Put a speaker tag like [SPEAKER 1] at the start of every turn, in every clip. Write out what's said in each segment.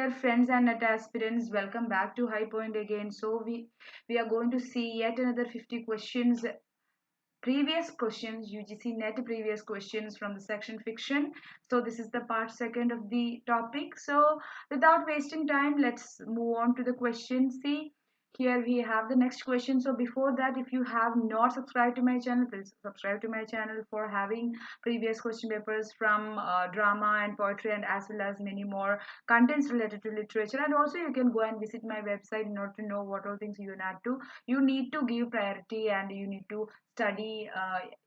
[SPEAKER 1] dear friends and net aspirants, welcome back to High Point again. So we are going to see yet another 50 questions, previous questions, UGC net previous questions from the section fiction. So this is the part second of the topic. So without wasting time, let's move on to the question. See, here we have the next question. So before that, if you have not subscribed to my channel, please subscribe to my channel for having previous question papers from drama and poetry, and as well as many more contents related to literature. And also you can go and visit my website in order to know what all things you need to give priority, and you need to study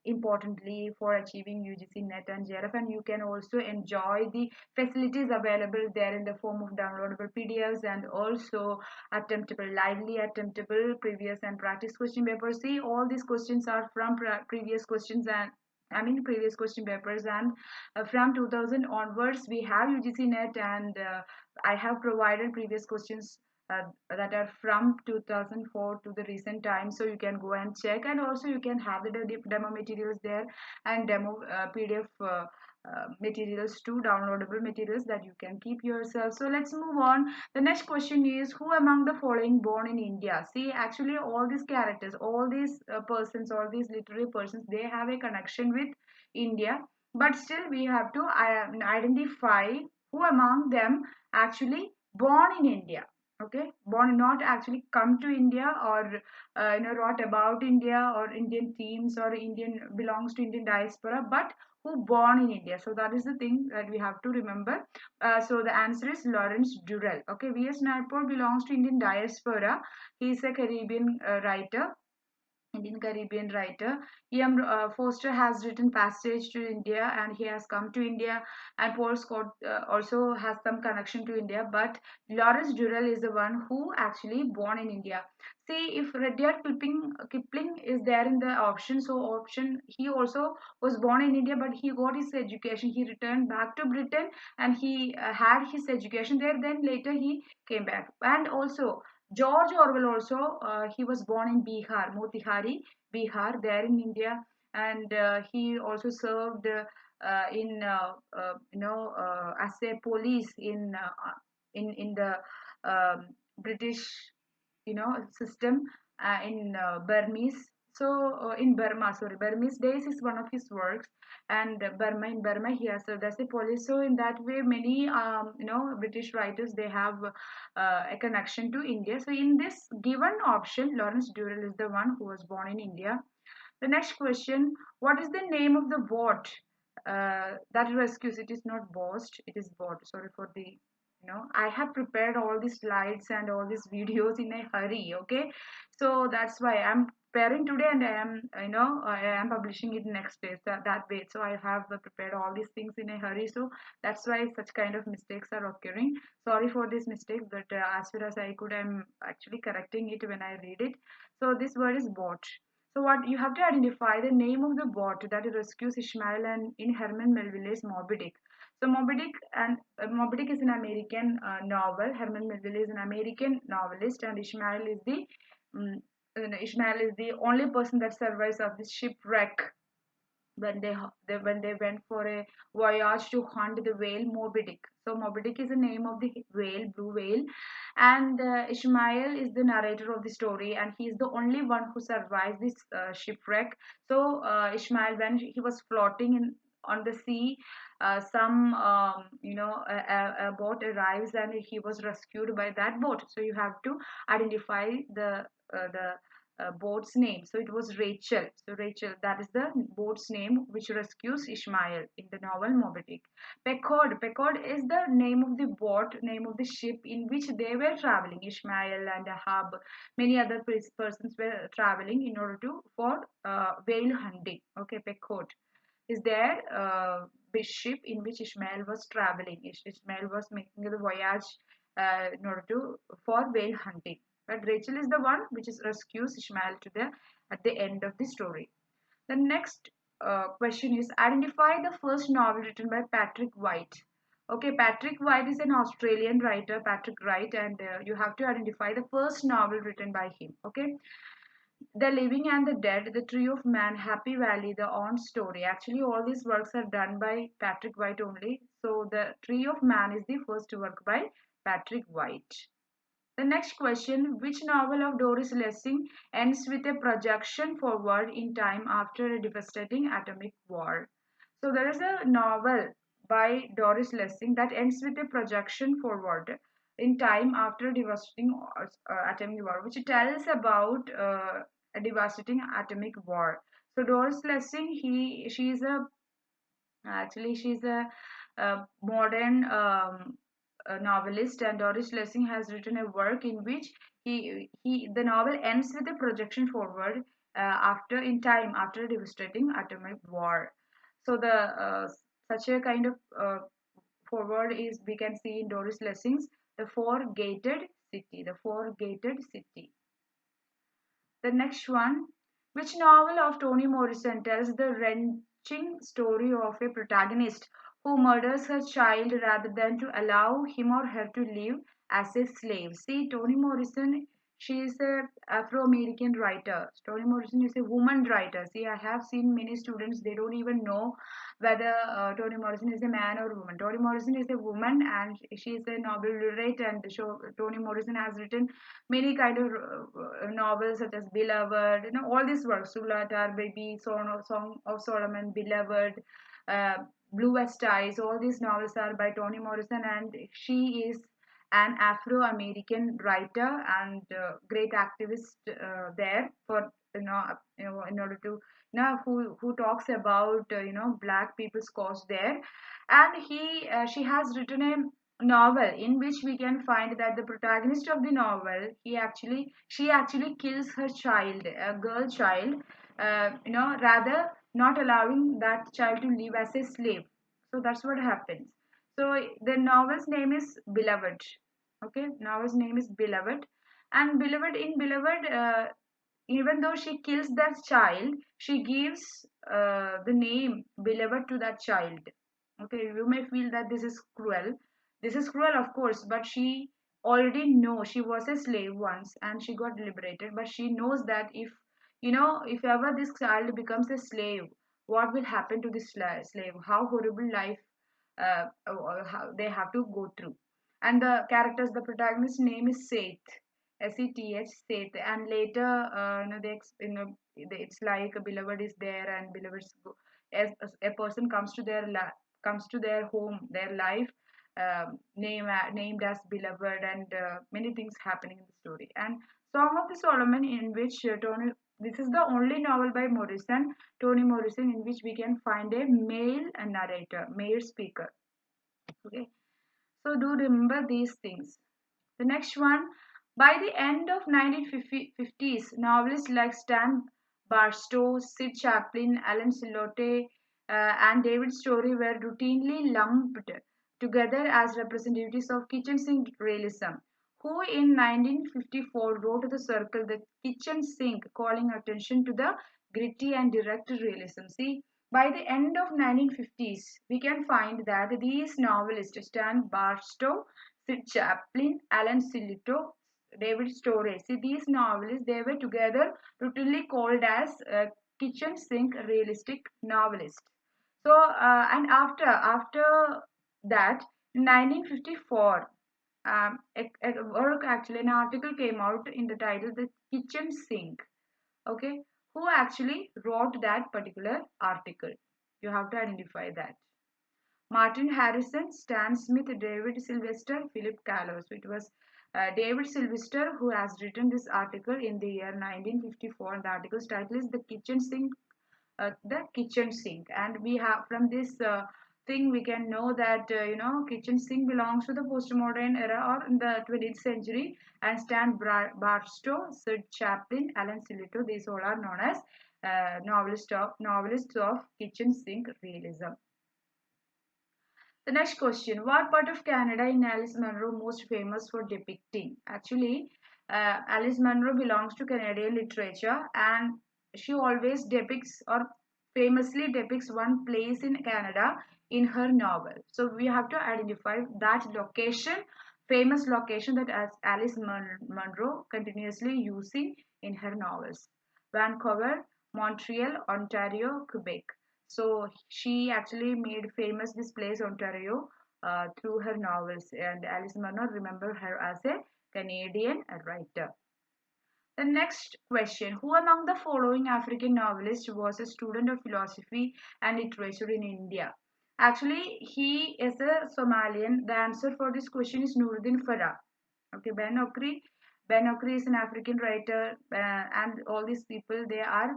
[SPEAKER 1] importantly for achieving UGC NET and JRF. And you can also enjoy the facilities available there in the form of downloadable PDFs and also attemptable, lively attemptable previous and practice question papers. See, all these questions are from previous questions, and previous question papers, and from 2000 onwards we have UGC NET, and I have provided previous questions that are from 2004 to the recent time, so you can go and check, and also you can have the demo materials there, and demo PDF materials too, downloadable materials that you can keep yourself. So let's move on. The next question is, who among the following born in India? See, actually all these characters, all these persons, all these literary persons, they have a connection with India, but still we have to identify who among them actually born in India. Okay, born, not actually come to India, or wrote about India or Indian themes, or Indian, belongs to Indian diaspora, but who born in India. So that is the thing that we have to remember. So the answer is Lawrence Durrell. Okay, V.S. Naipaul belongs to Indian diaspora. He is a Caribbean writer, Indian Caribbean writer. E.M. Forster has written Passage to India, and he has come to India. And Paul Scott also has some connection to India, but Lawrence Durrell is the one who actually born in India. See, if Rudyard Kipling is there in the option, so option, he also was born in India, but he got his education. He returned back to Britain, and he had his education there. Then later he came back, and also George Orwell also, he was born in Bihar, Motihari, Bihar, there in India, and he also served in as a police in the British system in Burmese. So in Burma, sorry, Burmese Days is one of his works, and Burma he has served as a police. So in that way, many British writers, they have a connection to India. So in this given option, Lawrence Durrell is the one who was born in India. The next question: what is the name of the boat that rescues? It is not boast, it is boat. Sorry for the I have prepared all these slides and all these videos in a hurry. Okay, so that's why I'm preparing today, and I am publishing it next day, that way. So I have prepared all these things in a hurry, so that's why such kind of mistakes are occurring. Sorry for these mistakes, but as far as I could, I'm actually correcting it when I read it. So this word is bot. So what you have to identify the name of the bot that rescues Ishmael and in Herman Melville's Moby Dick. So Moby Dick is an American novel. Herman Melville is an American novelist, and um, Ishmael is the only person that survives of this shipwreck when when they went for a voyage to hunt the whale Moby Dick. So Moby Dick is the name of the whale, blue whale, and Ishmael is the narrator of the story, and he is the only one who survives this shipwreck. So Ishmael, when he was floating in on the sea, some a boat arrives, and he was rescued by that boat. So you have to identify the boat's name. So it was Rachel. So Rachel, that is the boat's name which rescues Ishmael in the novel Moby Dick. Pequod. Pequod is the name of the boat, name of the ship in which they were traveling. Ishmael and Ahab, many other persons were traveling in order to for whale hunting. Okay, Pequod is there big ship in which Ishmael was traveling. Ishmael was making the voyage in order to for whale hunting. But Rachel is the one which is rescues Ishmael to the at the end of the story. The next question is, identify the first novel written by Patrick White. Okay, Patrick White is an Australian writer, Patrick Wright, and you have to identify the first novel written by him. Okay, the Living and the Dead, The Tree of Man, Happy Valley, The On Story. Actually, all these works are done by Patrick White only. So, The Tree of Man is the first work by Patrick White. The next question, which novel of Doris Lessing ends with a projection forward in time after a devastating atomic war? So there is a novel by Doris Lessing that ends with a projection forward in time after a devastating atomic war, which tells about a devastating atomic war. So Doris Lessing, she's a actually she's a modern a novelist, and Doris Lessing has written a work in which the novel ends with a projection forward after in time after a devastating atomic war. So the such a kind of forward is we can see in Doris Lessing's The Four Gated City. The Four Gated City. The next one, which novel of Toni Morrison tells the wrenching story of a protagonist who murders her child rather than to allow him or her to live as a slave? See, Toni Morrison, she is a Afro-American writer. Toni Morrison is a woman writer. See, I have seen many students, they don't even know whether Toni Morrison is a man or a woman. Toni Morrison is a woman and she is a Nobel laureate, and Toni Morrison has written many kind of novels such as Beloved, all these works, Sulatar, Baby, Song of Solomon, Beloved, uh, Blue West Eyes, all these novels are by Toni Morrison, and she is an Afro-American writer and great activist there for in order to who talks about black people's cause there, and she has written a novel in which we can find that the protagonist of the novel she actually kills her child, a girl child, rather not allowing that child to live as a slave. So that's what happens. So the novel's name is Beloved. Okay, novel's name is Beloved, and Beloved, in Beloved, even though she kills that child, she gives the name Beloved to that child. Okay, you may feel that this is cruel. This is cruel, of course, but she already knows she was a slave once and she got liberated. But she knows that if ever this child becomes a slave, what will happen to this slave? How horrible life how they have to go through. And the characters, the protagonist's name is Seth, Seth, Seth, and later, it's like a beloved is there, and beloved's as a person comes to their home, their life, named as beloved, and many things happening in the story. And Song of the Solomon, in which this is the only novel by Toni Morrison, in which we can find a male narrator, male speaker. Okay, so do remember these things. The next one, by the end of 1950s, novelists like Stan Barstow, Sid Chaplin, Alan Sillote, and David Story were routinely lumped together as representatives of kitchen sink realism, who in 1954 wrote The Circle, the kitchen sink, calling attention to the gritty and direct realism. See, by the end of 1950s, we can find that these novelists, Stan Barstow, Sid Chaplin, Alan Silito, David Storey. See, these novelists, they were together routinely called as kitchen sink realistic novelists. So, and after that, in 1954, a work, actually, an article came out in the title "The Kitchen Sink." Okay, who actually wrote that particular article? You have to identify that. Martin Harrison, Stan Smith, David Sylvester, Philip Callow. So it was David Sylvester who has written this article in the year 1954. And the article's title is "The Kitchen Sink." The kitchen sink, and we have from this thing we can know that kitchen sink belongs to the postmodern era or in the 20th century. And Stan Barstow, Sid Chaplin, Alan Silito, these all are known as novelists of kitchen sink realism. The next question, what part of Canada in Alice Munro most famous for depicting? Actually, Alice Munro belongs to Canadian literature, and she always depicts or famously depicts one place in Canada in her novel. So we have to identify that location, famous location that as Alice Munro continuously using in her novels. Vancouver, Montreal, Ontario, Quebec. So she actually made famous this place, Ontario, through her novels, and Alice Munro remember her as a Canadian writer. The next question: who among the following African novelists was a student of philosophy and literature in India? Actually, he is a Somalian. The answer for this question is Nuruddin Farah. Okay, Ben Okri. Ben Okri is an African writer, and all these people, they are,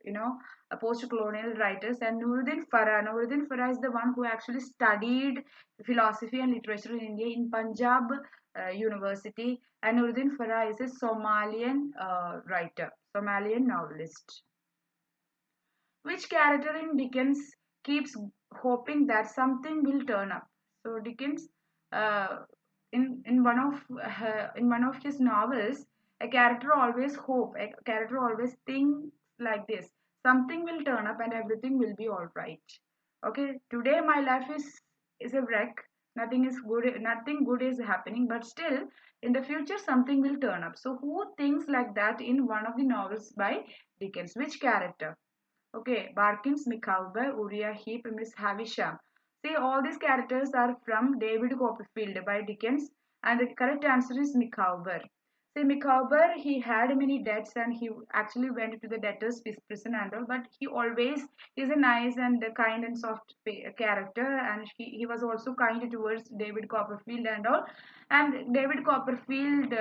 [SPEAKER 1] you know, post-colonial writers. And Nuruddin Farah is the one who actually studied philosophy and literature in India in Punjab University. And Nuruddin Farah is a Somalian writer, Somalian novelist. Which character in Dickens keeps hoping that something will turn up? So Dickens, uh, in one of his novels, a character always hope, a character always thinks like this: something will turn up and everything will be all right. Okay, today my life is a wreck. Nothing is good. Nothing good is happening, but still, in the future, something will turn up. So, who thinks like that in one of the novels by Dickens? Which character? Okay, Barkins, Micawber, Uriah Heep, Miss Havisham. See, all these characters are from David Copperfield by Dickens, and the correct answer is Micawber. See, Micawber, he had many debts and he actually went to the debtors' prison and all, but he always is a nice and a kind and soft character, and he was also kind towards David Copperfield and all. And David Copperfield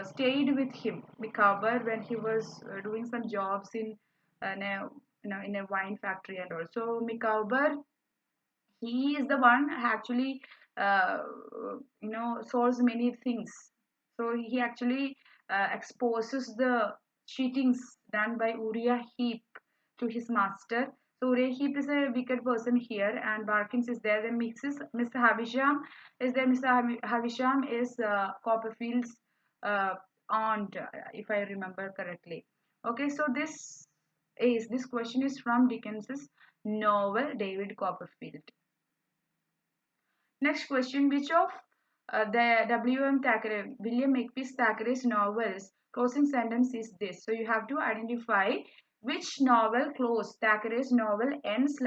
[SPEAKER 1] stayed with him, Micawber, when he was doing some jobs in a in a wine factory and also Micawber, he is the one actually uh, solves many things. So he actually exposes the cheatings done by Uriah Heep to his master. So Uriah Heep is a wicked person here, and Barkins is there. Then Mr. Havisham is there. Mr. Havisham is Copperfield's uh, aunt, if I remember correctly. Okay, so this question is from Dickens's novel David Copperfield. Next question: which of the W.M. Thackeray, William Makepeace Thackeray's novels closing sentence is this? So you have to identify which novel close Thackeray's novel ends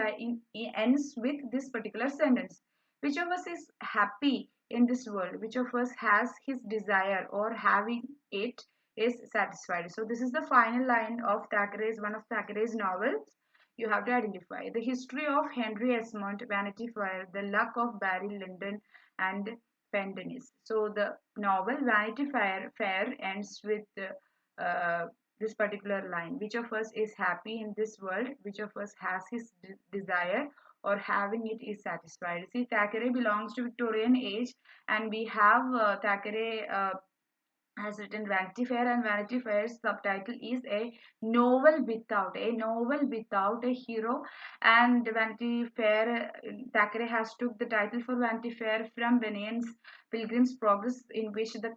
[SPEAKER 1] with this particular sentence. Which of us is happy in this world? Which of us has his desire or having it is satisfied? So this is the final line of one of Thackeray's novels. You have to identify the history of Henry Esmond, Vanity Fair, The Luck of Barry Lyndon, and Pendennis. So the novel Fair ends with this particular line: which of us is happy in this world? Which of us has his desire or having it is satisfied? See, Thackeray belongs to Victorian age, and we have Thackeray has written Vanity Fair, and Vanity Fair's subtitle is a novel without a hero. And Vanity Fair, Thackeray has took the title for Vanity Fair from Bunyan's Pilgrim's Progress, in which the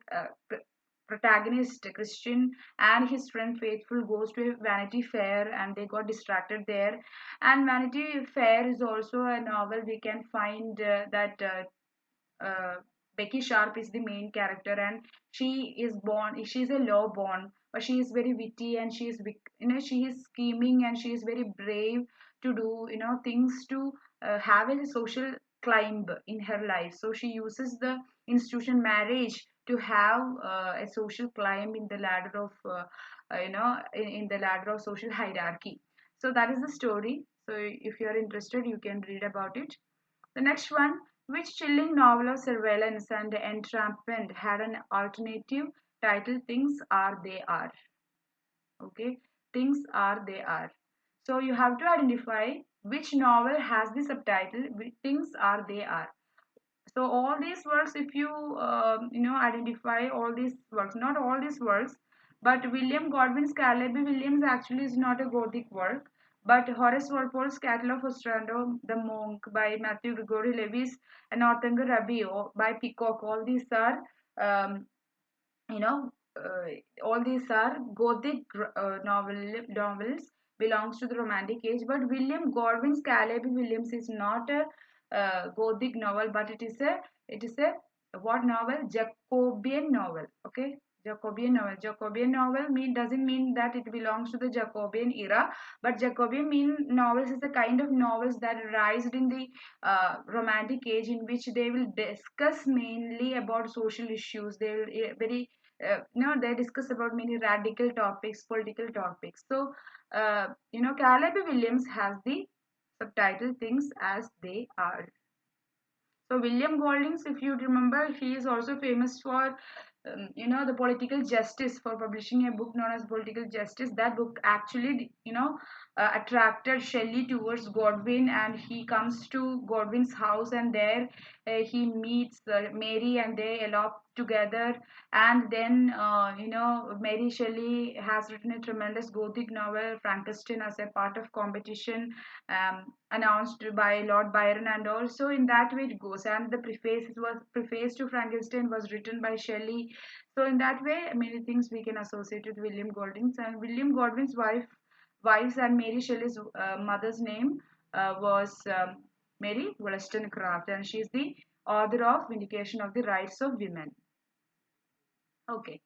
[SPEAKER 1] protagonist Christian and his friend Faithful goes to a Vanity Fair and they got distracted there. And Vanity Fair is also a novel we can find that Becky Sharp is the main character, and she's a law born, but she is very witty and she is scheming and she is very brave to do things to have a social climb in her life. So she uses the institution marriage to have a social climb in the ladder of in the ladder of social hierarchy. So that is the story. So if you are interested, you can read about it. The next one: which chilling novel of surveillance and entrapment had an alternative title, Things Are They Are? Okay, Things Are They Are. So you have to identify which novel has the subtitle Things Are They Are. So all these works, if you identify all these works, not all these works, but William Godwin's Caleb Williams actually is not a Gothic work, but Horace Walpole's Cattle of Otranto, The Monk by Matthew Gregory Lewis, and Northanger Abbey by Peacock, all these are um, you know uh, all these are Gothic novels, belongs to the Romantic age. But William Godwin's Caleb Williams is not a Gothic novel, but it is a what novel? Jacobean novel. Okay, Jacobean novel. Jacobean novel doesn't mean that it belongs to the Jacobean era, but Jacobean novels is a kind of novels that arise in the romantic age, in which they will discuss mainly about social issues. They will very they discuss about many radical topics, political topics. So Caleb Williams has the subtitle Things as They Are. So William Goldings, if you remember, he is also famous for, the political justice, for publishing a book known as Political Justice. That book actually, attracted Shelley towards Godwin, and he comes to Godwin's house, and there he meets Mary, and they elope together. And then, Mary Shelley has written a tremendous Gothic novel, Frankenstein, as a part of competition. Announced by Lord Byron, and also in that way it goes. And the preface to Frankenstein was written by Shelley. So in that way, many things we can associate with William Goldings. And William Godwin's wives and Mary Shelley's mother's name was Mary Wollstonecraft, and she is the author of Vindication of the Rights of Women. Okay.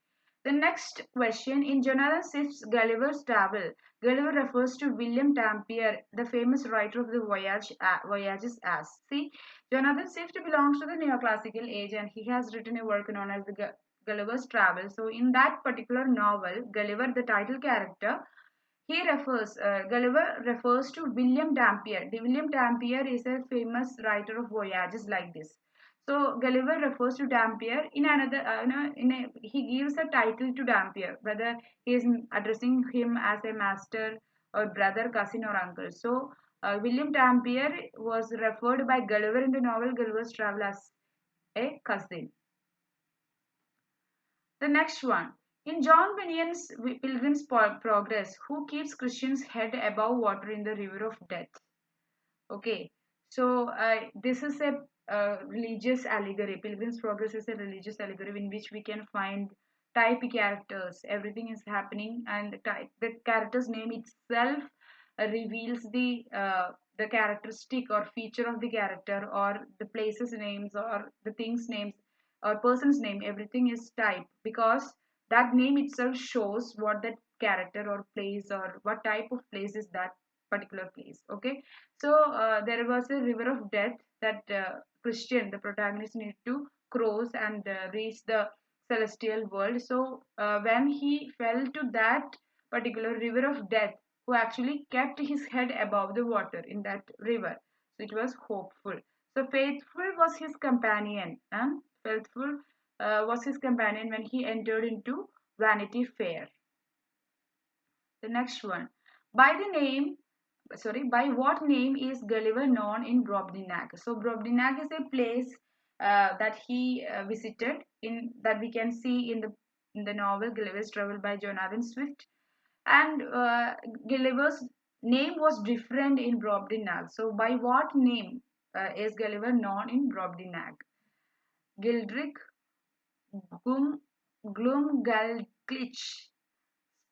[SPEAKER 1] The next question, in Jonathan Swift's Gulliver's Travel, Gulliver refers to William Dampier, the famous writer of the Voyages as. See, Jonathan Swift belongs to the neoclassical age, and he has written a work known as the Gulliver's Travel. So in that particular novel, Gulliver, the title character, Gulliver refers to William Dampier. The William Dampier is a famous writer of voyages like this. So Gulliver refers to Dampier in another, he gives a title to Dampier, whether he is addressing him as a master or brother, cousin, or uncle. So William Dampier was referred by Gulliver in the novel Gulliver's Travel as a cousin. The next one. In John Bunyan's Pilgrim's Progress, who keeps Christian's head above water in the river of death? Okay, so this is a religious allegory. Pilgrim's Progress is a religious allegory in which we can find type characters. Everything is happening, and the character's name itself reveals the characteristic or feature of the character, or the places names, or the things names, or person's name. Everything is type, because that name itself shows what that character or place, or what type of place is that particular place. Okay, so there was a river of death that Christian, the protagonist, need to cross and reach the celestial world. So when he fell to that particular river of death, who actually kept his head above the water in that river, so it was hopeful. So faithful was his companion, and faithful was his companion when he entered into Vanity Fair. The next one, by the name by what name is Gulliver known in Brobdingnag? So Brobdingnag is a place that he visited, in that we can see in the novel Gulliver's Travel by Jonathan Swift. And Gulliver's name was different in Brobdingnag. So by what name is Gulliver known in Brobdingnag? Gildrick, Gum, Glumgaldlich,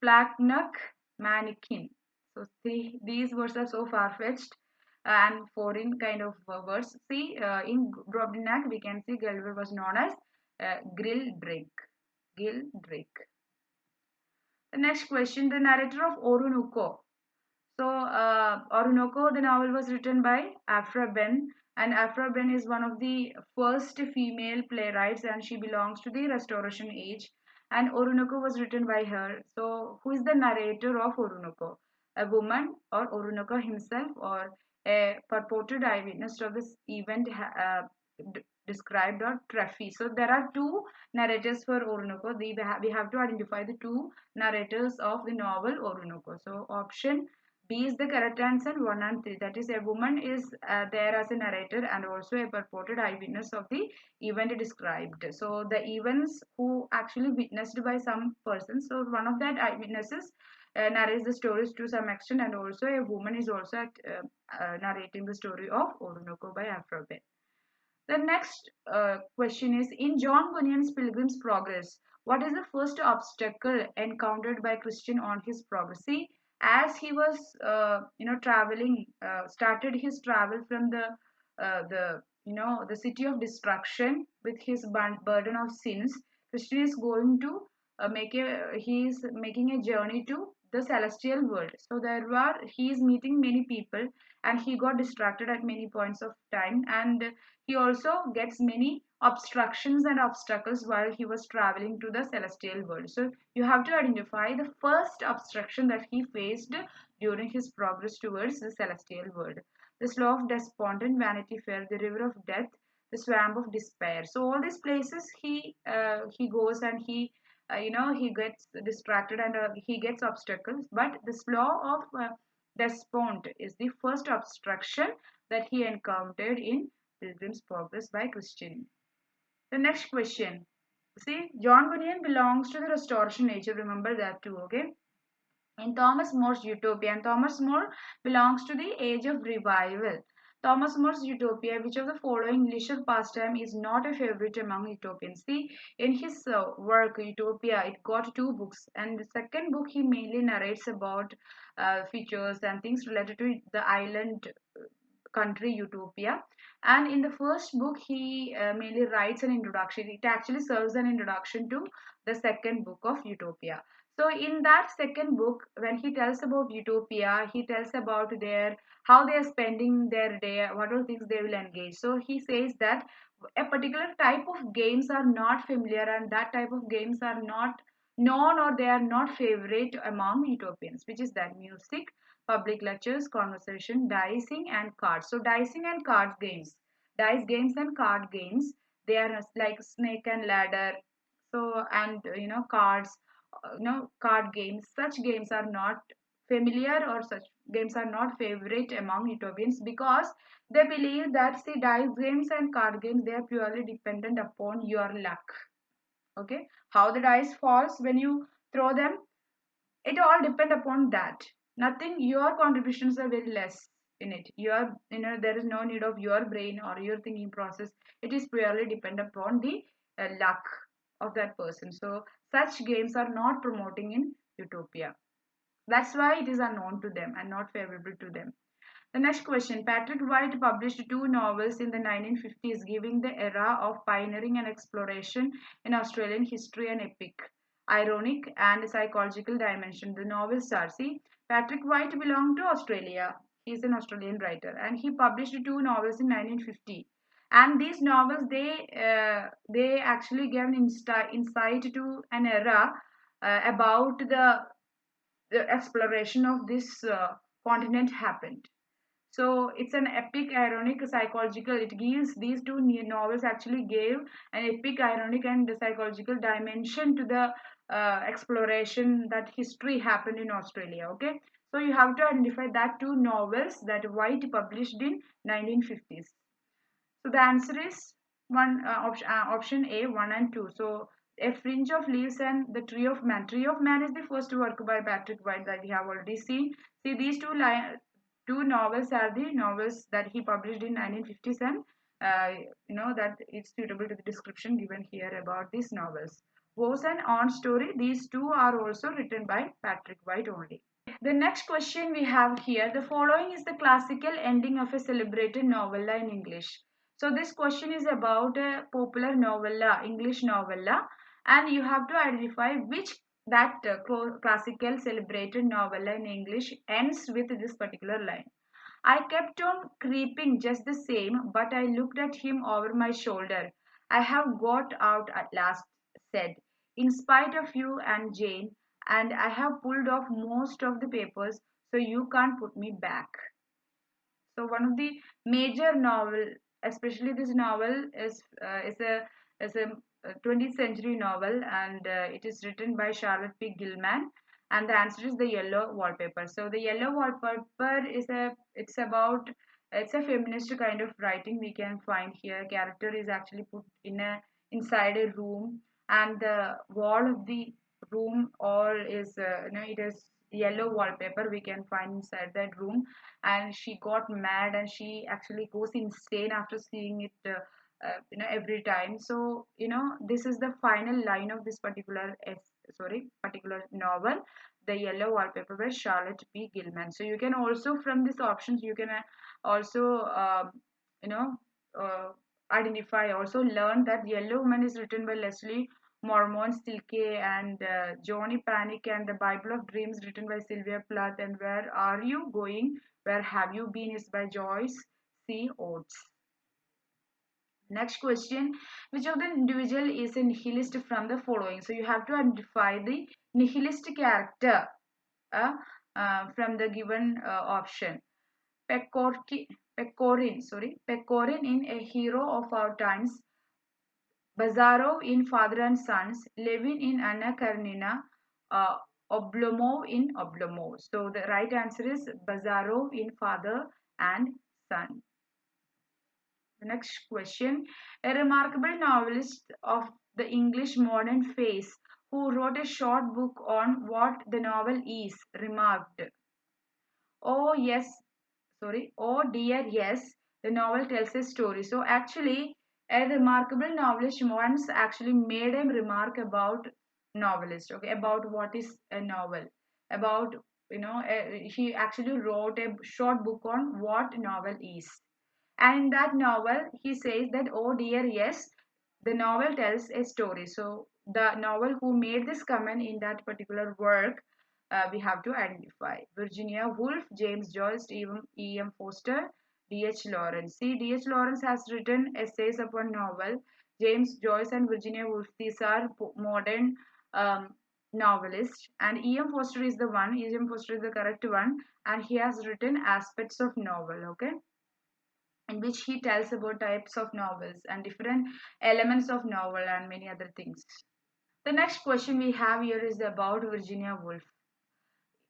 [SPEAKER 1] Splaknuk, Mannequin. So see, these words are so far-fetched and foreign kind of words. See, in Brobdingnag, we can see Gulliver was known as Gildrick. Gildrick. The next question, the narrator of Orunoko. So, Orunoko, the novel was written by Afra Ben, and Afra Ben is one of the first female playwrights, and she belongs to the Restoration age. And Orunoko was written by her. So, who is the narrator of Orunoko? A woman, or Orunoko himself, or a purported eyewitness of this event described, or Treffy. So, there are two narrators for Orunoko. We have to identify the two narrators of the novel Orunoko. So, option B is the correct answer, 1 and 3. That is, a woman is there as a narrator, and also a purported eyewitness of the event described. So the events who actually witnessed by some person. So one of that eyewitnesses narrates the stories to some extent, and also a woman is also narrating the story of Orunoko by Afrobe. The next question is, in John Bunyan's Pilgrim's Progress, what is the first obstacle encountered by Christian on his progress? See, as he was, traveling, started his travel from the city of destruction with his burden of sins. Christian is going to he's making a journey to the celestial world. So there were he is meeting many people, and he got distracted at many points of time, and he also gets many obstructions and obstacles while he was traveling to the celestial world. So you have to identify the first obstruction that he faced during his progress towards the celestial world. The slough of despondent vanity fair, the river of death, the swamp of despair. So all these places he goes, and he gets distracted, and he gets obstacles. But the slough of despond is the first obstruction that he encountered in Pilgrim's Progress by Christian. The next question. See, John Bunyan belongs to the Restoration age. Remember that too, okay? In Thomas More's Utopia, and Thomas More belongs to the age of revival. Thomas More's Utopia, which of the following leisure pastime is not a favorite among utopians? See, in his work Utopia, it got two books, and the second book he mainly narrates about features and things related to the island country Utopia. And in the first book, he mainly writes an introduction. It actually serves an introduction to the second book of Utopia. So in that second book, when he tells about Utopia, he tells about their how they are spending their day, what are things they will engage. So he says that a particular type of games are not familiar, and that type of games are not known, or they are not favorite among utopians, which is that music, public lectures, conversation, dicing, and cards. So dicing and card games, dice games and card games, they are like snake and ladder. So and cards, card games. Such games are not familiar, or such games are not favorite among utopians, because they believe that see, dice games and card games, they are purely dependent upon your luck. Okay, how the dice falls when you throw them, it all depend upon that. Nothing, your contributions are very less in it. There is no need of your brain or your thinking process. It is purely depend upon the luck of that person. So such games are not promoting in Utopia. That's why it is unknown to them and not favorable to them. The next question. Patrick White published two novels in the 1950s, giving the era of pioneering and exploration in Australian history and epic, ironic, and psychological dimension. The novels are, see, Patrick White belonged to Australia. He is an Australian writer, and he published two novels in 1950. And these novels, they actually gave an insight to an era about the exploration of this continent happened. So it's an epic, ironic, psychological. It gives these two novels actually gave an epic, ironic, and psychological dimension to the exploration that history happened in Australia. Okay, so you have to identify that two novels that White published in 1950s. So the answer is option A, 1 and 2. So A Fringe of Leaves and The Tree of Man. Tree of Man is the first work by Patrick White that we have already seen. See, these two novels are the novels that he published in 1950s, and that it's suitable to the description given here about these novels. Woes and On Story, these two are also written by Patrick White only. The next question we have here, the following is the classical ending of a celebrated novella in English. So this question is about a popular novella, English novella, and you have to identify which that classical celebrated novella in English ends with this particular line. I kept on creeping just the same, but I looked at him over my shoulder. I have got out at last, said, in spite of you and Jane, and I have pulled off most of the papers, so you can't put me back. So one of the major novel, especially this novel, is a 20th century novel, and it is written by Charlotte P. Gilman, and the answer is The Yellow Wallpaper. So the Yellow Wallpaper it's a feminist kind of writing we can find here. Character is actually put inside a room, and the wall of the room all is it is yellow wallpaper we can find inside that room, and she got mad, and she actually goes insane after seeing it every time. So this is the final line of this particular novel, The Yellow Wallpaper by Charlotte P. Gilman. So you can also, from these options, you can also you know uh, identify, also learn that Yellow Woman is written by Leslie Mormon Stilke and Johnny Panic and the Bible of Dreams written by Sylvia Plath and Where Are You Going? Where Have You Been is by Joyce C. Oates. Next question, which of the individual is a nihilist from the following? So you have to identify the nihilist character uh, from the given option. Pecorin in A Hero of Our Times, Bazarov in Father and Sons, Levin in Anna Karenina, Oblomov in Oblomov. So the right answer is Bazarov in Father and Son. The next question, a remarkable novelist of the English modern phase who wrote a short book on what the novel is, remarked, "Oh yes, oh dear, yes, the novel tells a story." So actually, a remarkable novelist once actually made a remark about novelist, okay, about what is a novel, about he actually wrote a short book on what novel is. And in that novel, he says that, "Oh dear, yes, the novel tells a story." So the novel who made this comment in that particular work, we have to identify. Virginia Woolf, James Joyce, E.M. Forster, D.H. Lawrence. See, D.H. Lawrence has written essays upon novel. James Joyce and Virginia Woolf, these are modern novelists. And E.M. Forster is the one, E.M. Forster is the correct one, and he has written aspects of novel, okay, in which he tells about types of novels and different elements of novel and many other things. The next question we have here is about Virginia Woolf.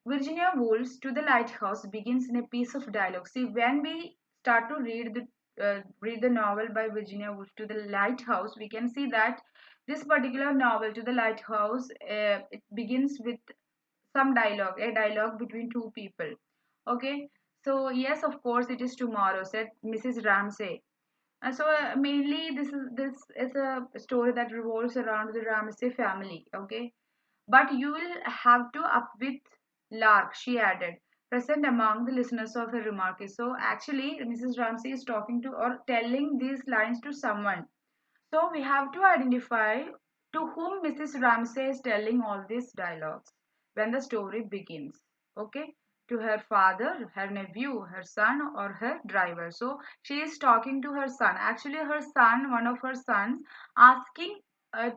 [SPEAKER 1] Virginia Woolf's To the Lighthouse begins in a piece of dialogue. See, when we start to read the novel by Virginia Woolf, To the Lighthouse, we can see that this particular novel, To the Lighthouse, it begins with some dialogue, a dialogue between two people. Okay, so yes, of course, it is tomorrow, said Mrs. Ramsay. Mainly this is a story that revolves around the Ramsay family. Okay, but you will have to up with Lark, she added, present among the listeners of her remark. So actually, Mrs. Ramsay is talking to or telling these lines to someone. So we have to identify to whom Mrs. Ramsay is telling all these dialogues when the story begins. Okay, to her father, her nephew, her son, or her driver. So she is talking to her son. Actually, her son, one of her sons, asking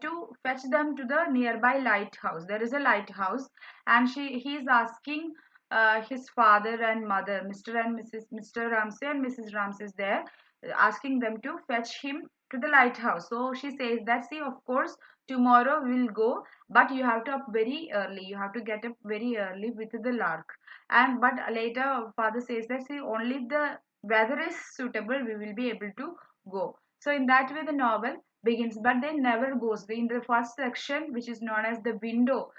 [SPEAKER 1] to fetch them to the nearby lighthouse. There is a lighthouse, and he is asking his father and mother, Mr. Ramsay and Mrs. Ramsay is there, asking them to fetch him to the lighthouse. So she says that, see, of course, tomorrow we'll go, but you have to up very early. You have to get up very early with the lark. And but later, father says that, see, only if the weather is suitable, we will be able to go. So in that way, the novel begins, but then never goes. In the first section, which is known as the window,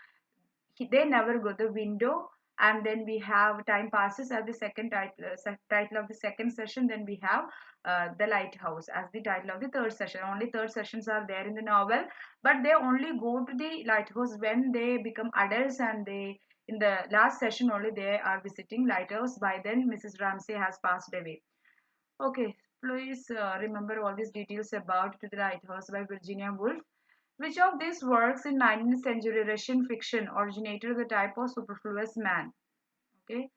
[SPEAKER 1] they never go the window, and then we have time passes as the second title of the second session. Then we have the lighthouse as the title of the third session. Only third sessions are there in the novel, but they only go to the lighthouse when they become adults, and they in the last session only they are visiting lighthouse. By then Mrs. Ramsay has passed away. Okay, please remember all these details about To the Lighthouse by Virginia Woolf. Which of these works in 19th century Russian fiction originated the type of superfluous man? Okay,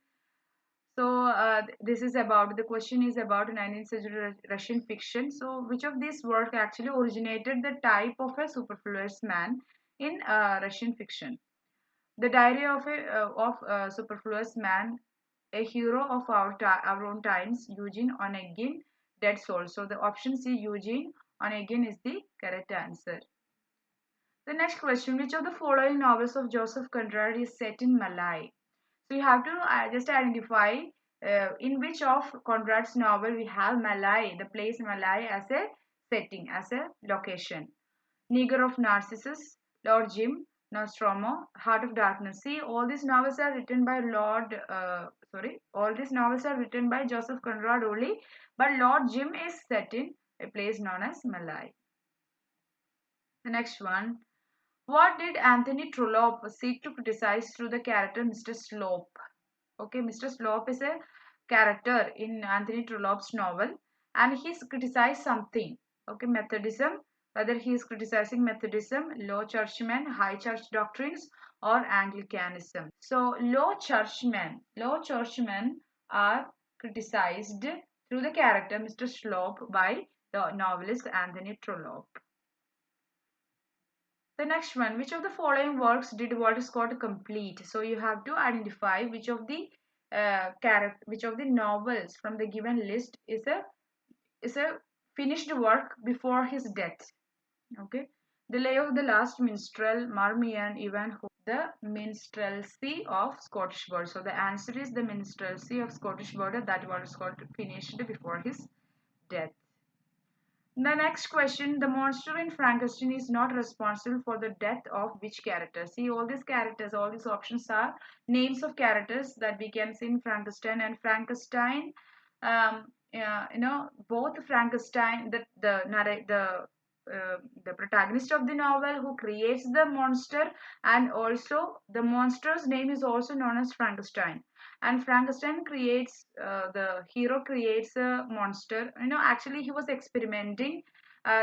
[SPEAKER 1] so this is about the question is about 19th century Russian fiction. So which of these work actually originated the type of a superfluous man in Russian fiction? The Diary of a Superfluous Man, A Hero of Our Own Times, Eugene Onegin, Dead Soul. So the option C, Eugene Onegin, is the correct answer. The next question, which of the following novels of Joseph Conrad is set in Malay? So you have to just identify in which of Conrad's novel we have Malay, the place Malay as a setting, as a location. Neger of Narcissus, Lord Jim, Nostromo, Heart of Darkness. See, all these novels are written by all these novels are written by Joseph Conrad only, but Lord Jim is set in a place known as Malay. The next one, what did Anthony Trollope seek to criticize through the character Mr. Slope? Okay, Mr. Slope is a character in Anthony Trollope's novel, and he's criticized something. Okay, Methodism, whether he is criticizing Methodism, low churchmen, high church doctrines, or Anglicanism. So low churchmen are criticized through the character Mr. Slope by the novelist Anthony Trollope. The next one, which of the following works did Walter Scott complete? So you have to identify which of the novels from the given list is a finished work before his death. Okay, The Lay of the Last Minstrel, Marmion, Ivanhoe, The Minstrelsy of Scottish Border. So the answer is The Minstrelsy of Scottish Border that Walter Scott finished before his death. The next question, the monster in Frankenstein is not responsible for the death of which character? See, all these characters, all these options are names of characters that we can see in Frankenstein. And Frankenstein, both Frankenstein, the protagonist of the novel who creates the monster, and also the monster's name is also known as Frankenstein. And Frankenstein creates the hero creates a monster. Actually he was experimenting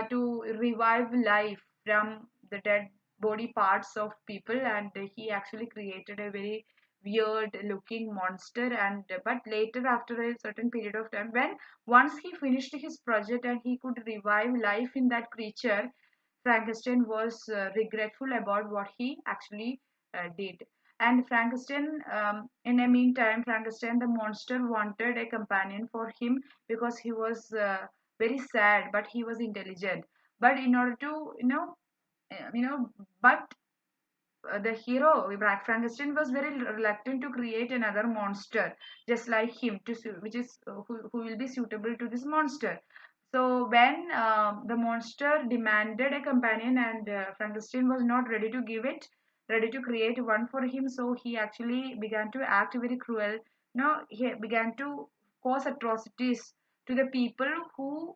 [SPEAKER 1] to revive life from the dead body parts of people, and he actually created a very weird looking monster. And but later, after a certain period of time, when once he finished his project and he could revive life in that creature, Frankenstein was regretful about what he actually did. And Frankenstein, in the meantime, Frankenstein the monster wanted a companion for him because he was very sad, but he was intelligent. But in order to, uh, you know, but the hero, Frankenstein, was very reluctant to create another monster just like him, which is who will be suitable to this monster. So when the monster demanded a companion, and Frankenstein was not ready to give it, ready to create one for him, so he actually began to act very cruel. He began to cause atrocities to the people who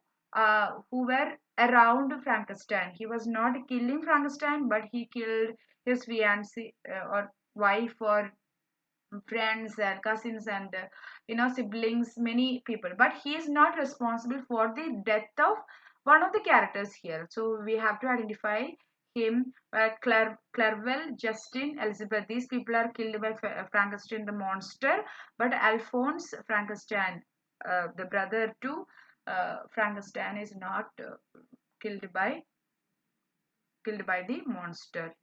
[SPEAKER 1] were around Frankenstein. He was not killing Frankenstein, but he killed his fiancée or wife or friends and cousins and siblings, many people. But he is not responsible for the death of one of the characters here. So we have to identify him. Clerval, Justin, Elizabeth, these people are killed by Frankenstein the monster, but Alphonse Frankenstein, the brother to Frankenstein, is not killed by the monster.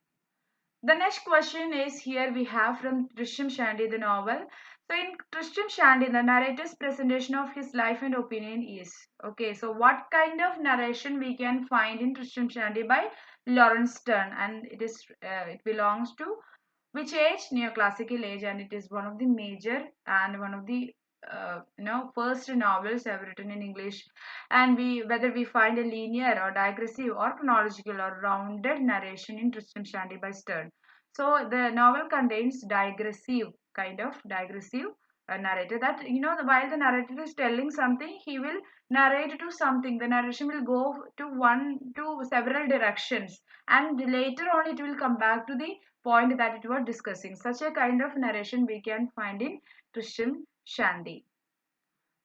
[SPEAKER 1] The next question is here we have from Tristram Shandy, the novel. So in Tristram Shandy, the narrator's presentation of his life and opinion is okay. So what kind of narration we can find in Tristram Shandy by Lawrence Sterne, and it belongs to which age? Neoclassical age, and it is one of the major and one of the first novels ever written in English. And whether we find a linear or digressive or chronological or rounded narration in Tristram Shandy by Sterne. So the novel contains digressive narrator, that while the narrator is telling something, he will narrate to something. The narration will go to several directions, and later on it will come back to the point that it was discussing. Such a kind of narration we can find in Tristram Shandy.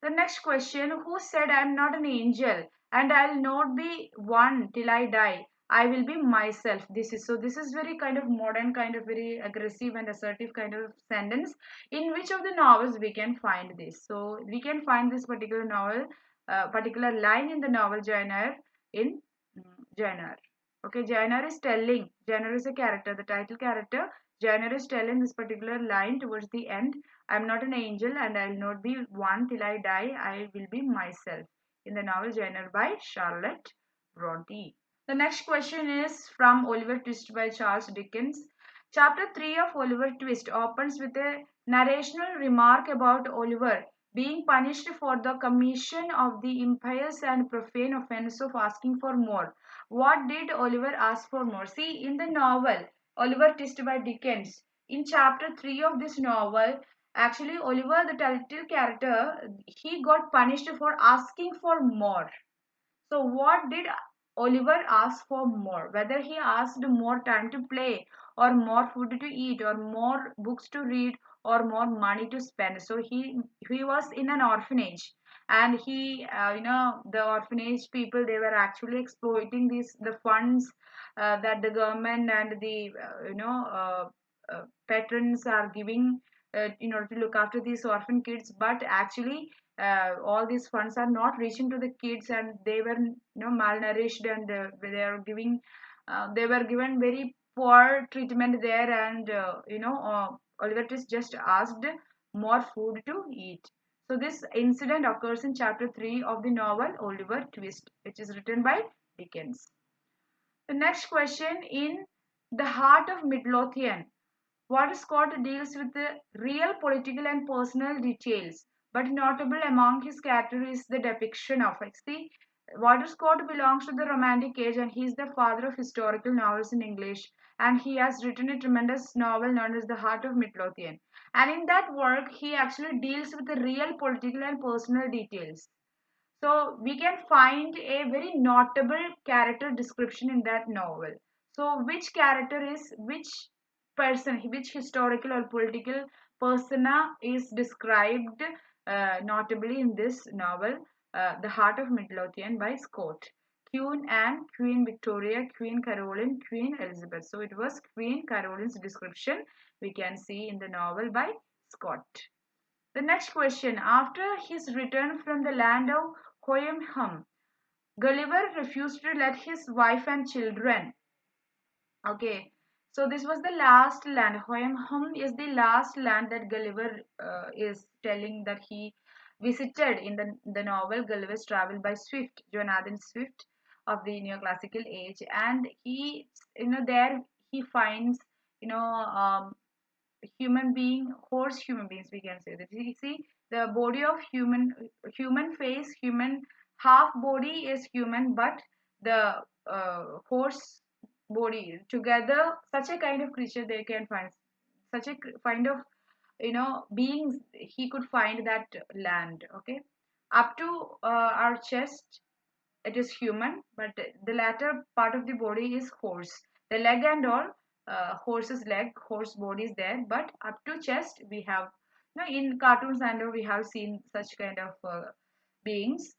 [SPEAKER 1] The next question, who said I am not an angel and I'll not be one till I die? I will be myself. This is very kind of modern, kind of very aggressive and assertive kind of sentence. In which of the novels we can find this? So we can find this particular novel, particular line in the novel Jane Eyre in Jane Eyre. Okay, Jane Eyre is a character, the title character. Jane Eyre is telling this particular line towards the end. I'm not an angel and I'll not be one till I die. I will be myself. In the novel Jane Eyre by Charlotte Bronte. The next question is from Oliver Twist by Charles Dickens. Chapter 3 of Oliver Twist opens with a narrational remark about Oliver being punished for the commission of the impious and profane offense of asking for more. What did Oliver ask for more? See, in the novel Oliver Twist by Dickens, in chapter 3 of this novel, actually Oliver, the title character, he got punished for asking for more. So what did Oliver ask for more? Whether he asked more time to play, or more food to eat, or more books to read, or more money to spend. So he was in an orphanage, and he the orphanage people, they were actually exploiting these the funds that the government and the patrons are giving in order to look after these orphan kids. But actually all these funds are not reaching to the kids, and they were malnourished, and they were given very poor treatment there. And Oliver Twist just asked more food to eat. So this incident occurs in chapter 3 of the novel Oliver Twist, which is written by Dickens. The next question: in The Heart of Midlothian, Walter Scott deals with the real political and personal details, but notable among his characters is the depiction of it. See, Walter Scott belongs to the Romantic Age, and he is the father of historical novels in English, and he has written a tremendous novel known as The Heart of Midlothian. And in that work, he actually deals with the real political and personal details. So we can find a very notable character description in that novel. So which character is which person, which historical or political persona is described notably in this novel, The Heart of Midlothian by Scott? Queen Anne, Queen Victoria, Queen Caroline, Queen Elizabeth. So it was Queen Caroline's description we can see in the novel by Scott. The next question: after his return from the land of Hoyam, Gulliver refused to let his wife and children. Okay, so this was the last land. Hoyam is the last land that Gulliver is telling that he visited in the novel Gulliver's Travel by Swift, Jonathan Swift of the neoclassical age. And he, there he finds, you know, um, human being, horse human beings, we can say that. You see, the body of human face, human half body is human, but the horse body together, such a kind of creature they can find, such a kind of beings he could find that land. Okay, up to our chest it is human, but the latter part of the body is horse. The leg and all, horse's leg, horse body is there, but up to chest we have, in cartoons and all we have seen such kind of beings.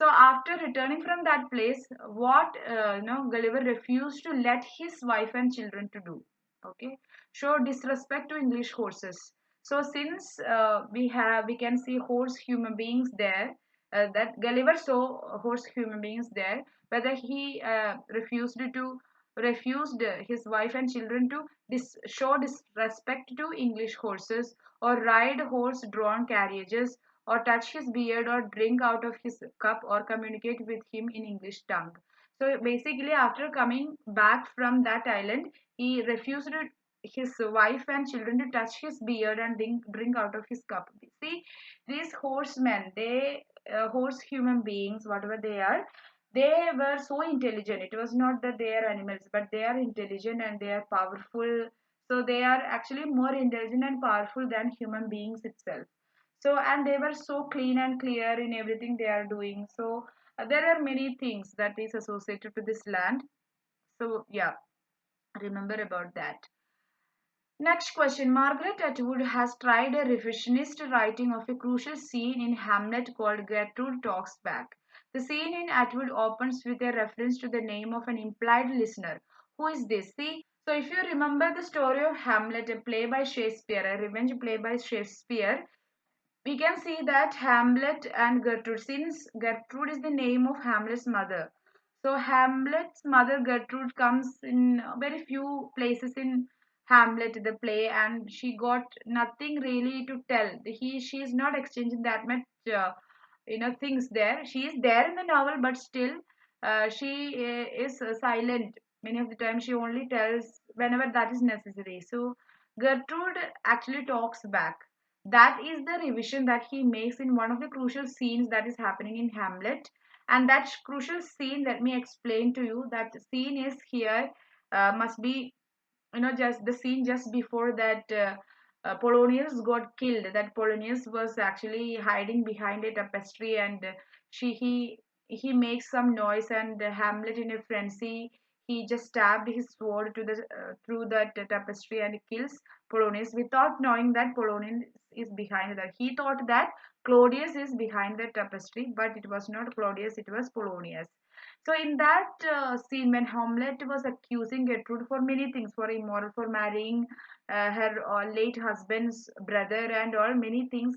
[SPEAKER 1] So after returning from that place, what Gulliver refused to let his wife and children to do. Okay, show disrespect to English horses. So since we can see horse human beings there, that Gulliver saw horse human beings there, whether he refused his wife and children to show disrespect to English horses, or ride horse-drawn carriages, or touch his beard, or drink out of his cup, or communicate with him in English tongue. So basically, after coming back from that island, he refused his wife and children to touch his beard and drink out of his cup. See, these horsemen, horse human beings, whatever they were so intelligent. It was not that they are animals, but they are intelligent and they are powerful. So they are actually more intelligent and powerful than human beings itself. So, and they were so clean and clear in everything they are doing. So there are many things that is associated to this land. So yeah, remember about that. Next question: Margaret Atwood has tried a revisionist writing of a crucial scene in Hamlet called Gertrude Talks Back. The scene in Atwood opens with a reference to the name of an implied listener. Who is this? See, so if you remember the story of Hamlet, a play by Shakespeare, a revenge play by Shakespeare, we can see that Hamlet and Gertrude, since Gertrude is the name of Hamlet's mother, so Hamlet's mother Gertrude comes in very few places in Hamlet the play, and she got nothing really to tell. She is not exchanging that much things there. She is there in the novel, but still she is silent. Many of the time she only tells whenever that is necessary. So Gertrude actually talks back. That is the revision that he makes in one of the crucial scenes that is happening in Hamlet. And that crucial scene, let me explain to you. That scene is here, must be, just the scene just before that Polonius got killed. That Polonius was actually hiding behind a tapestry, and she he makes some noise, and Hamlet in a frenzy, he just stabbed his sword to the through that tapestry and kills Polonius without knowing that Polonius is behind that. He thought that Claudius is behind the tapestry, but it was not Claudius, it was Polonius. So in that scene, when Hamlet was accusing Gertrude for many things, for immoral, for marrying her late husband's brother, and all many things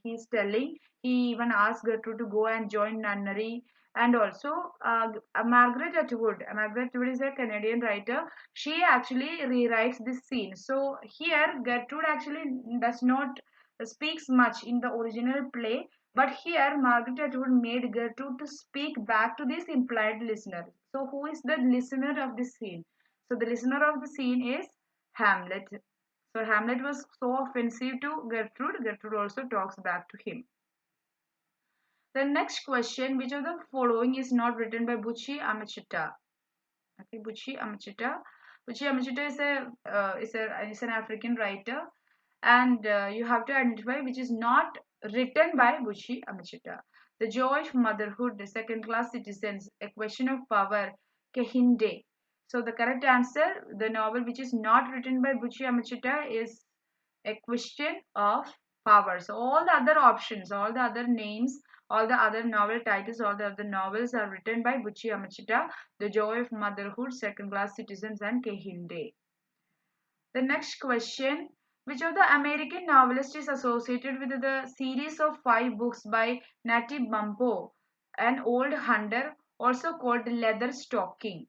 [SPEAKER 1] he's telling. He even asked Gertrude to go and join nunnery. And also, Margaret Atwood. Margaret Atwood is a Canadian writer. She actually rewrites this scene. So here, Gertrude actually does not speaks much in the original play, but here Margaret Atwood made Gertrude to speak back to this implied listener. So who is the listener of the scene? So the listener of the scene is Hamlet. So Hamlet was so offensive to Gertrude. Gertrude also talks back to him. The next question: which of the following is not written by Bucci Amachita? Okay, Bucci Amachita. Bucci Amachita is an African writer, and you have to identify which is not written by Bucci Amachita. The Joy of Motherhood, the Second Class Citizens, A Question of Power, Kehinde. So the correct answer, the novel which is not written by Bucci Amachita, is A Question of Power. So all the other options, all the other names, all the other novel titles, all the other novels are written by Bucci Amachita. The Joy of Motherhood, Second Class Citizens, and Kehinde. The next question: which of the American novelists is associated with the series of 5 books by Natty Bumppo, an old hunter, also called Leather Stocking?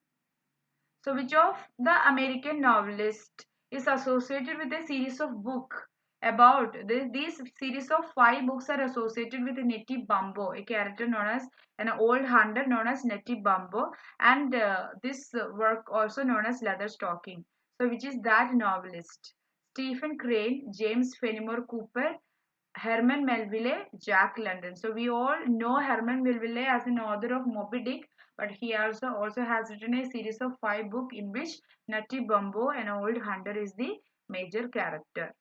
[SPEAKER 1] So, which of the American novelist is associated with a series of book about these series of 5 books are associated with Nettie Bumbo, a character known as an old hunter known as Nettie Bumbo, and this work also known as Leather Stocking. So, which is that novelist? Stephen Crane, James Fenimore Cooper, Herman Melville, Jack London. So we all know Herman Melville as an author of Moby Dick, but he also has written a series of 5 books in which Natty Bumbo, an old hunter, is the major character.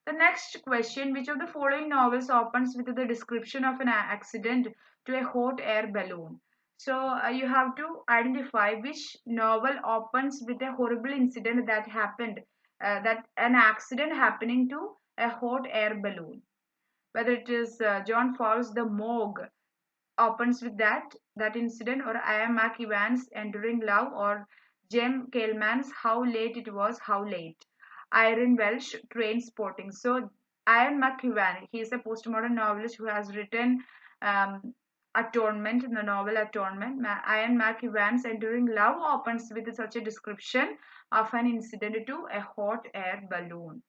[SPEAKER 1] The next question: which of the following novels opens with the description of an accident to a hot air balloon? So you have to identify which novel opens with a horrible incident that happened, that an accident happening to a hot air balloon. Whether it is John Fowles' The Morgue opens with that incident, or I Am Mac Evans' Enduring Love, or Jem Kaleman's How Late It Was, How Late. Irene Welsh, Train Spotting. So Ian McEwan, he is a postmodern novelist who has written Atonement, in the novel Atonement. Ian McEwan's Enduring Love opens with such a description of an incident to a hot air balloon.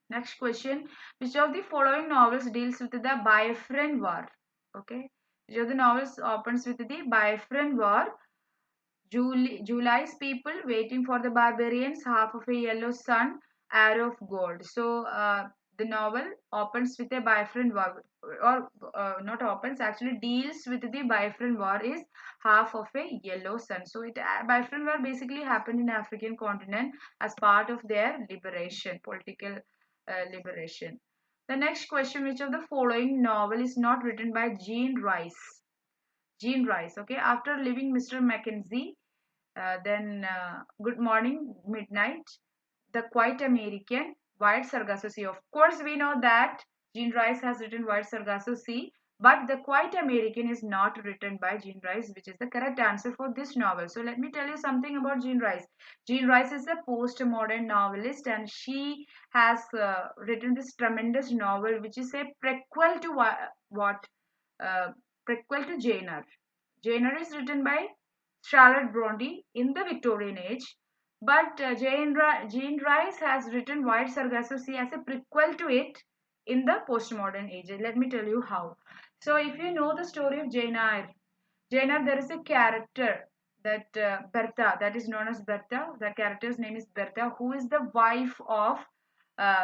[SPEAKER 1] Next question: which of the following novels deals with the Biafran War? Okay, which of the novels opens with the Biafran War? July's People, Waiting for the Barbarians, Half of a Yellow Sun, Arrow of Gold. So the novel opens with a Biafran War, or not opens, actually deals with the Biafran War is Half of a Yellow Sun. So Biafran War basically happened in African continent as part of their liberation, political liberation. The next question: which of the following novel is not written by Jean Rice? Jean Rice, okay. After leaving Mr. Mackenzie, then Good Morning, Midnight, The Quiet American, White Sargasso Sea. Of course, we know that Jean Rice has written White Sargasso Sea, but The Quiet American is not written by Jean Rice, which is the correct answer for this novel. So let me tell you something about Jean Rice. Jean Rice is a post-modern novelist, and she has written this tremendous novel, which is a prequel to what? Uh, Prequel to Jane Eyre. Jane Eyre is written by Charlotte Bronte in the Victorian age, but Jean Rice has written White Sargasso Sea as a prequel to it in the postmodern age. Let me tell you how. So, if you know the story of Jane Eyre, there is a character that Bertha, that is known as Bertha. The character's name is Bertha, who is the wife of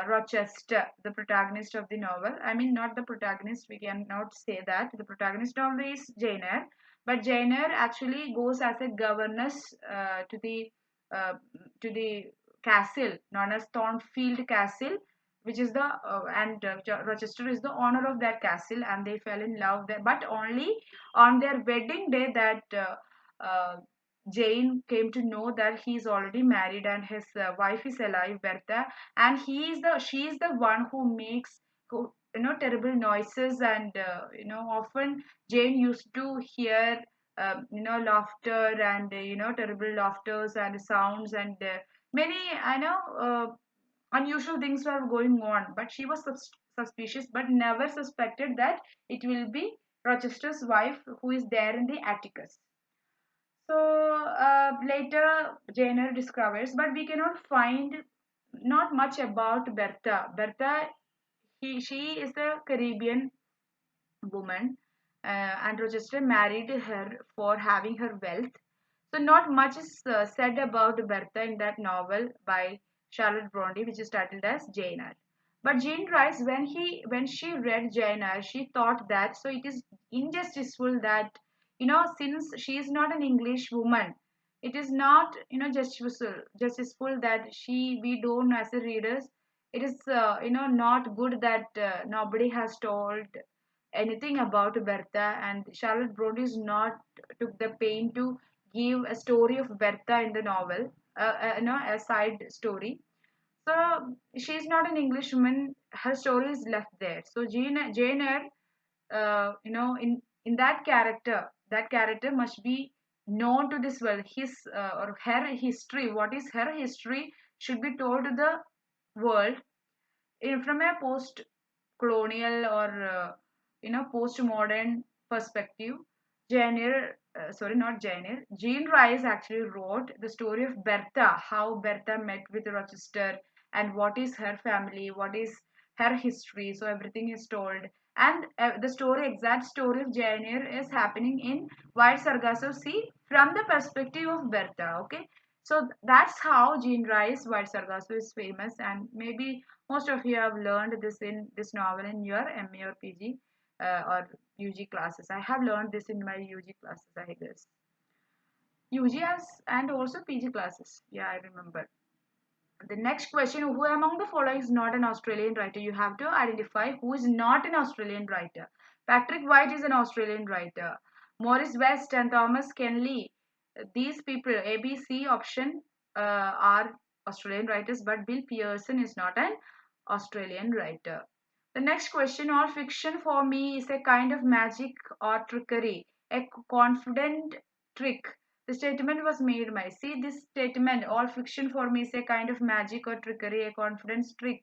[SPEAKER 1] Rochester, the protagonist of the novel. I mean, not the protagonist, we cannot say that. The protagonist novel is Jane Eyre, but Jane Eyre actually goes as a governess uh, to the castle known as Thornfield Castle, which is the and Rochester is the owner of that castle, and they fell in love there, but only on their wedding day that uh, Jane came to know that he is already married and his wife is alive, Bertha, and she is the one who makes terrible noises, and often Jane used to hear laughter and terrible laughters and sounds, and many I know unusual things were going on, but she was suspicious but never suspected that it will be Rochester's wife who is there in the atticus. So later Jenner discovers, but we cannot find not much about Bertha. Bertha, she is a Caribbean woman, and Rochester married her for having her wealth. So not much is said about Bertha in that novel by Charlotte Bronte, which is titled as Jane Eyre. But Jane writes when she read Jane Eyre, she thought that so it is injusticeful that since she is not an English woman, it is not justiceful that we don't as a readers. It is not good that nobody has told anything about Bertha, and Charlotte Bronte is not took the pain to give a story of Bertha in the novel, a side story. So she's not an English woman. Her story is left there. So Jane Eyre, in that character must be known to this world. His or her history. What is her history should be told to the world from a post-colonial or post-modern perspective. Not Jane Eyre, Jean Rice actually wrote the story of Bertha, how Bertha met with Rochester, and what is her family, what is her history. So everything is told, and the exact story of Jane Eyre is happening in White Sargasso Sea from the perspective of Bertha. Okay, so that's how Jean Rice White Sargasso is famous, and maybe most of you have learned this in this novel in your MA or PG or UG classes. I have learned this in my UG classes, I guess. UG and also PG classes. Yeah, I remember. The next question, who among the following is not an Australian writer? You have to identify who is not an Australian writer. Patrick White is an Australian writer. Morris West and Thomas Kenley, these people, ABC option, are Australian writers, but Bill Pearson is not an Australian writer. The next question, all fiction for me is a kind of magic or trickery, a confident trick. The statement was made by, see this statement, all fiction for me is a kind of magic or trickery, a confidence trick.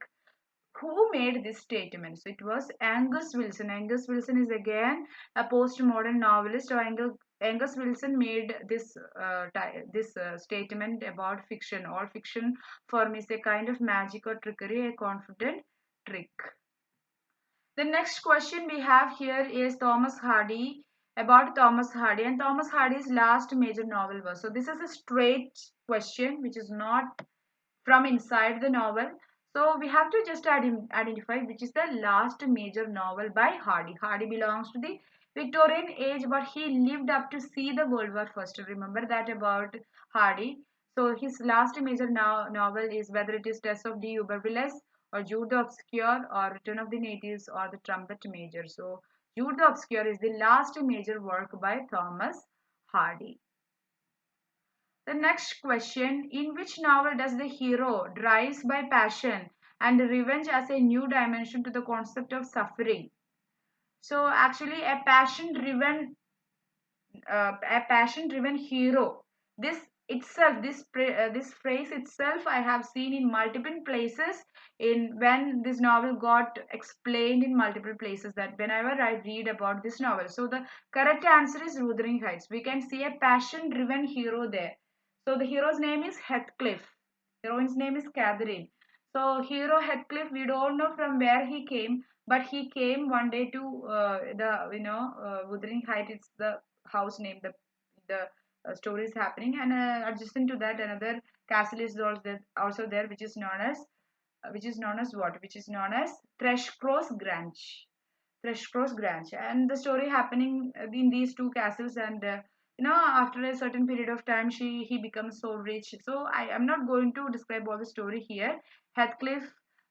[SPEAKER 1] Who made this statement? So it was Angus Wilson. Angus Wilson is again a postmodern novelist. So Angus Wilson made this statement about fiction. All fiction for me is a kind of magic or trickery, a confident trick. The next question we have here is Thomas Hardy, about Thomas Hardy, and Thomas Hardy's last major novel was. So this is a straight question which is not from inside the novel. So we have to just identify which is the last major novel by Hardy. Hardy belongs to the Victorian age, but he lived up to see the World War First. Remember that about Hardy. So his last major novel is whether it is Tess of the Ubervilles or Jude the Obscure or Return of the Natives or The Trumpet Major. So Jude the Obscure is the last major work by Thomas Hardy. The next question, in which novel does the hero drives by passion and revenge as a new dimension to the concept of suffering? So actually a passion driven hero. This phrase itself I have seen in multiple places in when this novel got explained in multiple places, that whenever I read about this novel. So the correct answer is Wuthering Heights. We can see a passion driven hero there. So the hero's name is Heathcliff. Heroine's name is Catherine. So hero Heathcliff, we don't know from where he came, but he came one day to the Wuthering Heights. It's the house name. The story is happening, and adjacent to that, another castle is also there, which is known as what? Which is known as Thrushcross Grange. Thrushcross Grange, and the story happening in these two castles, and after a certain period of time, he becomes so rich. So I am not going to describe all the story here. Heathcliff,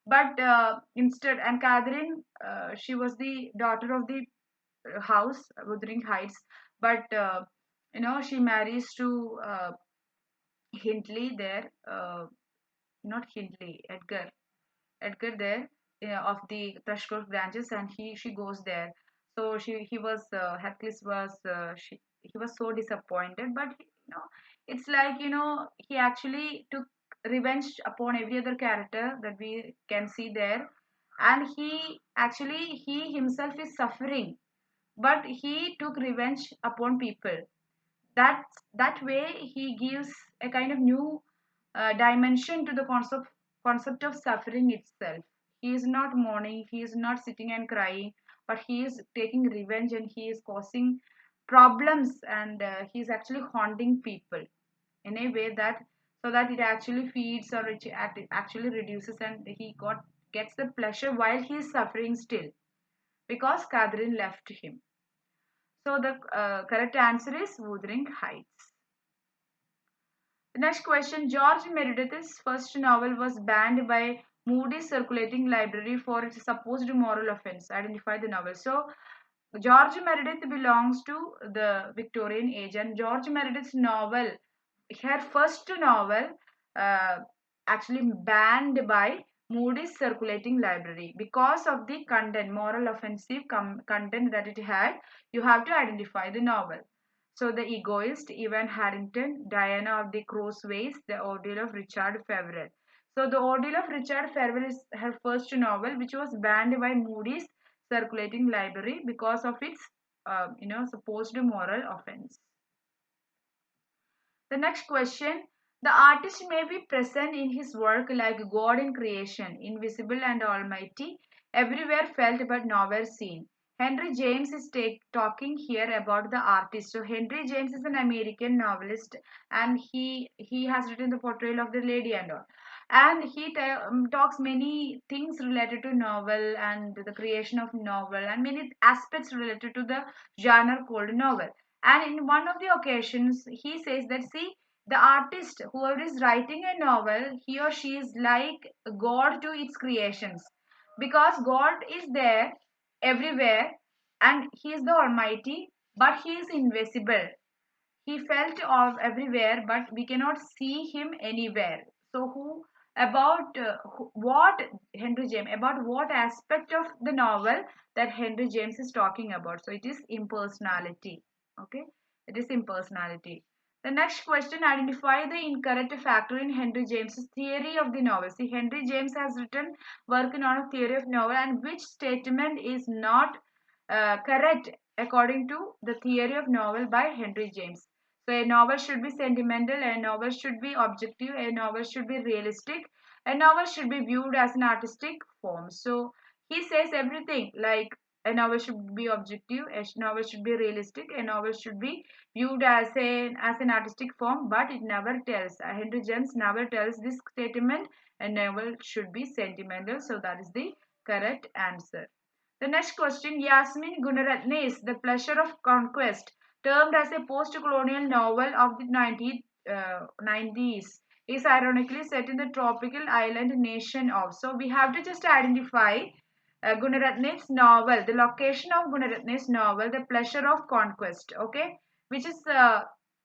[SPEAKER 1] but instead, and Catherine, she was the daughter of the house Wuthering Heights, but she marries to Hindley there, not Hindley, Edgar there, of the Thrushcote branches, and she goes there. So he was Hercules was he was so disappointed, but it's like he actually took revenge upon every other character that we can see there, and he himself is suffering, but he took revenge upon people. That way he gives a kind of new dimension to the concept of suffering itself. He is not mourning, he is not sitting and crying, but he is taking revenge and he is causing problems, and he is actually haunting people in a way that so that it actually feeds, or it actually reduces, and he gets the pleasure while he is suffering still, because Catherine left him. So the correct answer is Wuthering Heights. The next question: George Meredith's first novel was banned by Moody's Circulating Library for its supposed moral offense. Identify the novel. So, George Meredith belongs to the Victorian age, and George Meredith's novel, her first novel, uh, actually banned by Moody's Circulating Library because of the content, moral offensive content that it had. You have to identify the novel. So, The Egoist, Evan Harrington, Diana of the Crossways, The Ordeal of Richard Feverel. So, The Ordeal of Richard Feverel is her first novel, which was banned by Moody's Circulating Library because of its, supposed moral offense. The next question: the artist may be present in his work like God in creation, invisible and almighty, everywhere felt but nowhere seen. Henry James is talking here about the artist. So Henry James is an American novelist, and he has written the portrayal of the lady and all. And he talks many things related to novel and the creation of novel, and many aspects related to the genre called novel. And in one of the occasions, he says that, see, the artist, whoever is writing a novel, he or she is like God to its creations, because God is there everywhere, and He is the Almighty, but He is invisible. He felt of everywhere, but we cannot see Him anywhere. So, what Henry James, about what aspect of the novel that Henry James is talking about? So, it is impersonality. Okay, it is impersonality. The next question: identify the incorrect factor in Henry James's theory of the novel. See, Henry James has written work on a theory of novel, and which statement is not correct according to the theory of novel by Henry James. So a novel should be sentimental, a novel should be objective, a novel should be realistic, a novel should be viewed as an artistic form. So he says everything like a novel should be objective, a novel should be realistic, a novel should be viewed as an artistic form, but it never tells. Henry James never tells this statement. A novel should be sentimental. So that is the correct answer. The next question: Yasmin Gunaratne's The Pleasure of Conquest, termed as a post-colonial novel of the 90s, is ironically set in the tropical island nation of. So we have to just identify Gunaratne's novel, the location of Gunaratne's novel, The Pleasure of Conquest, okay, which is,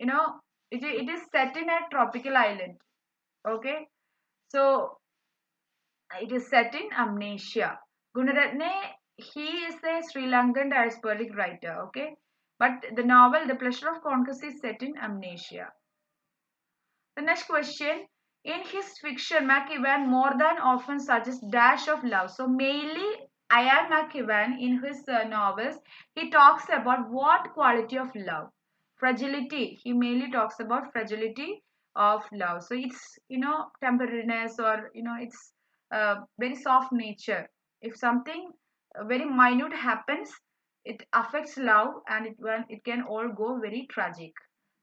[SPEAKER 1] you know, it is set in a tropical island, okay. So it is set in Amnesia. Gunaratne, he is a Sri Lankan diasporic writer, okay? But the novel, The Pleasure of Conquest, is set in Amnesia. The next question: in his fiction, McEwan more than often suggests dash of love. So mainly, Ian McEwan in his novels, he talks about what quality of love? Fragility. He mainly talks about fragility of love. So it's temporariness, or it's very soft nature. If something very minute happens, it affects love, and it can all go very tragic.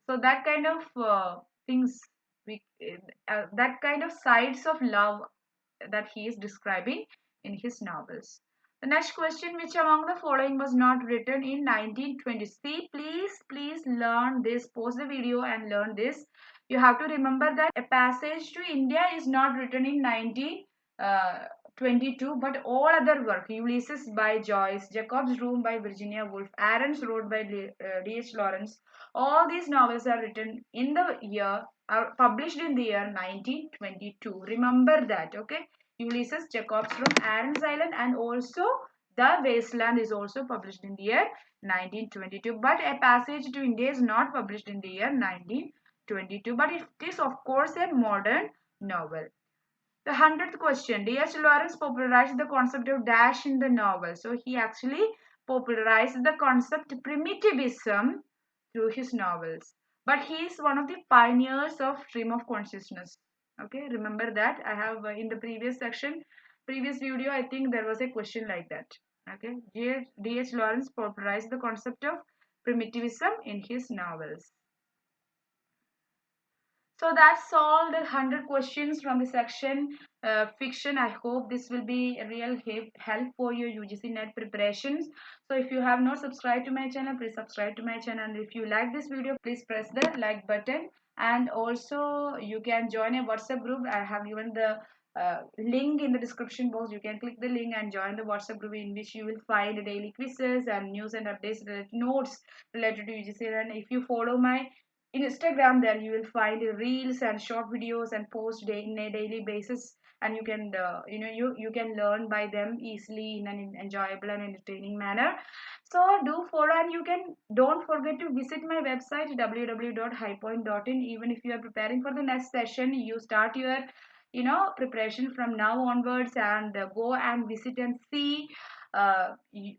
[SPEAKER 1] So that kind of things we that kind of sides of love that he is describing in his novels. The next question: which among the following was not written in 1920? See, please learn this. Pause the video and learn this. You have to remember that A Passage to India is not written in 1920. 22, but all other work, Ulysses by Joyce, Jacob's Room by Virginia Woolf, Aaron's Road by D.H. Lawrence, all these novels are written in the year, are published in the year 1922. Remember that, okay? Ulysses, Jacob's Room, Aaron's Island, and also The Wasteland is also published in the year 1922. But A Passage to India is not published in the year 1922, but it is, of course, a modern novel. The 100th question. D.H. Lawrence popularized the concept of dash in the novel. So he actually popularized the concept primitivism through his novels. But he is one of the pioneers of stream of consciousness. Okay, remember that. I have in the previous section, previous video, I think there was a question like that. Okay, D.H. Lawrence popularized the concept of primitivism in his novels. So that's all the 100 questions from the section fiction. I hope this will be a real help for your UGC NET preparations. So if you have not subscribed to my channel, please subscribe to my channel. And if you like this video, please press the like button. And also you can join a WhatsApp group. I have given the link in the description box. You can click the link and join the WhatsApp group, in which you will find daily quizzes and news and updates, notes related to UGC. And if you follow my in Instagram, there you will find reels and short videos and post in a daily basis, and you can you can learn by them easily in an enjoyable and entertaining manner. So do follow, and you can don't forget to visit my website www.highpoint.in. Even if you are preparing for the next session, you start your preparation from now onwards, and go and visit and see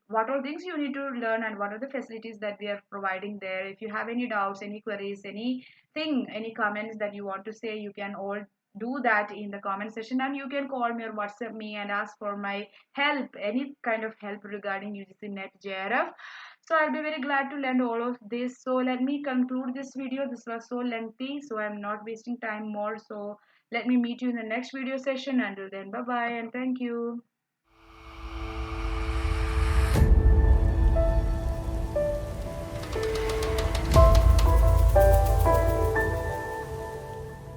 [SPEAKER 1] what all things you need to learn and what are the facilities that we are providing there. If you have any doubts, any queries, anything, any comments that you want to say, you can all do that in the comment section, and you can call me or WhatsApp me and ask for my help, any kind of help regarding UGC NET JRF. So I'll be very glad to lend all of this. So let me conclude this video. This was so lengthy, so I'm not wasting time more. So let me meet you in the next video session. Until then, bye bye and thank you.